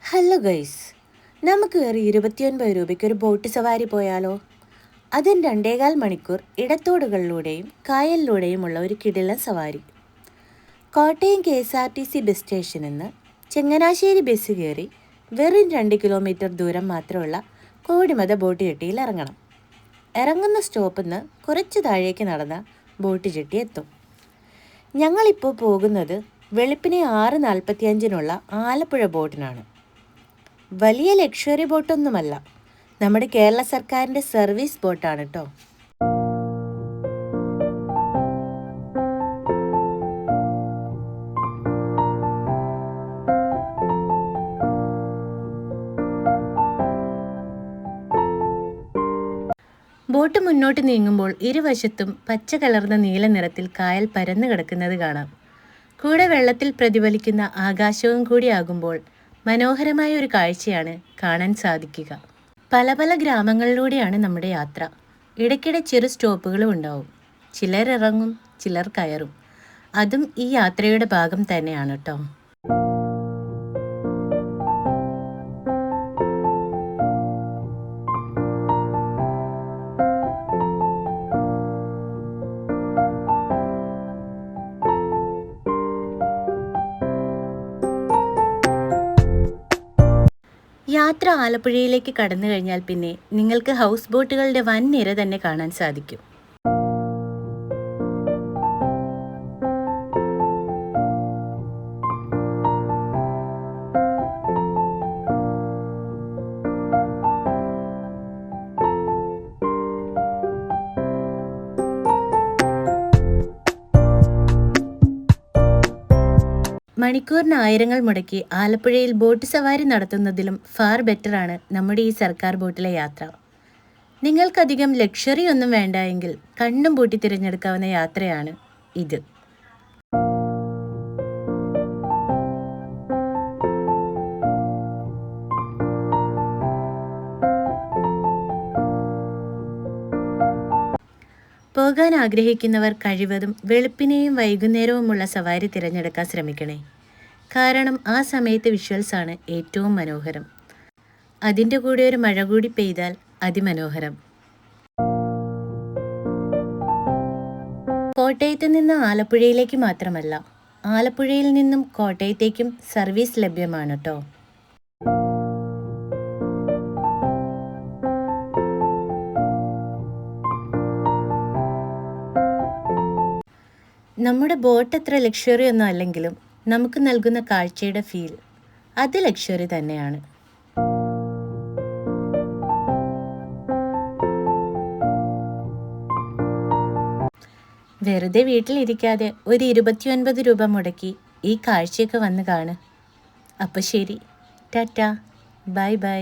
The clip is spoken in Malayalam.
ഹലോ ഗൈസ്, നമുക്ക് വേറെ 29 രൂപയ്ക്ക് ഒരു ബോട്ട് സവാരി പോയാലോ? അതും 2.25 മണിക്കൂർ ഇടത്തോടുകളിലൂടെയും കായലിലൂടെയുമുള്ള ഒരു കിടിലൻ സവാരി. കോട്ടയം KSRTC ബസ് സ്റ്റേഷനിൽ നിന്ന് ചങ്ങനാശ്ശേരി ബസ് കയറി വെറും 2 കിലോമീറ്റർ ദൂരം മാത്രമുള്ള കോടിമത ബോട്ട് ജെട്ടിയിൽ ഇറങ്ങണം. ഇറങ്ങുന്ന സ്റ്റോപ്പിൽ നിന്ന് കുറച്ച് താഴേക്ക് നടന്ന ബോട്ട് ജെട്ടി എത്തും. ഞങ്ങളിപ്പോൾ പോകുന്നത് വെളുപ്പിനെ 6:45 ആലപ്പുഴ ബോട്ടിനാണ്. വലിയ ലക്ഷറി ബോട്ടൊന്നുമല്ല, നമ്മുടെ കേരള സർക്കാരിൻ്റെ സർവീസ് ബോട്ടാണ് കേട്ടോ. ബോട്ട് മുന്നോട്ട് നീങ്ങുമ്പോൾ ഇരുവശത്തും പച്ച കലർന്ന നീല നിറത്തിൽ കായൽ പരന്നു കിടക്കുന്നത് കാണാം. കൂടെ വെള്ളത്തിൽ പ്രതിഫലിക്കുന്ന ആകാശവും കൂടിയാകുമ്പോൾ മനോഹരമായ ഒരു കാഴ്ചയാണ് കാണാൻ സാധിക്കുക. പല പല ഗ്രാമങ്ങളിലൂടെയാണ് നമ്മുടെ യാത്ര. ഇടയ്ക്കിടെ ചെറു സ്റ്റോപ്പുകളും ഉണ്ടാവും. ചിലർ ഇറങ്ങും, ചിലർ കയറും. അതും ഈ യാത്രയുടെ ഭാഗം തന്നെയാണ് കേട്ടോ. യാത്ര ആലപ്പുഴയിലേക്ക് കടന്നു കഴിഞ്ഞാൽ പിന്നെ നിങ്ങൾക്ക് ഹൗസ് ബോട്ടുകളുടെ വൻ നിര തന്നെ കാണാൻ സാധിക്കും. മണിക്കൂറിന് ആയിരങ്ങൾ മുടക്കി ആലപ്പുഴയിൽ ബോട്ട് സവാരി നടത്തുന്നതിലും ഫാർ ബെറ്ററാണ് നമ്മുടെ ഈ സർക്കാർ ബോട്ടിലെ യാത്ര. നിങ്ങൾക്കധികം ലക്ഷറി ഒന്നും വേണ്ട എങ്കിൽ കണ്ണും പൂട്ടി തിരഞ്ഞെടുക്കാവുന്ന യാത്രയാണ് ഇത്. പോകാൻ ആഗ്രഹിക്കുന്നവർ കഴിവതും വെളുപ്പിനെയും വൈകുന്നേരവുമുള്ള സവാരി തിരഞ്ഞെടുക്കാൻ ശ്രമിക്കണേ. കാരണം ആ സമയത്തെ വിഷ്വൽസാണ് ഏറ്റവും മനോഹരം. അതിൻ്റെ കൂടെ ഒരു മഴ കൂടി പെയ്താൽ അതിമനോഹരം. കോട്ടയത്ത് നിന്ന് ആലപ്പുഴയിലേക്ക് മാത്രമല്ല, ആലപ്പുഴയിൽ നിന്നും കോട്ടയത്തേക്കും സർവീസ് ലഭ്യമാണ് കേട്ടോ. നമ്മുടെ ബോട്ട് അത്ര ലക്ഷറി ഒന്നും അല്ലെങ്കിലും നമുക്ക് നൽകുന്ന കാഴ്ചയുടെ ഫീൽ അത് ലക്ഷറി തന്നെയാണ്. വെറുതെ വീട്ടിലിരിക്കാതെ ഒരു 29 രൂപ മുടക്കി ഈ കാഴ്ചയൊക്കെ വന്ന് കാണ്. അപ്പോൾ ശരി, ടാറ്റ, ബൈ ബൈ.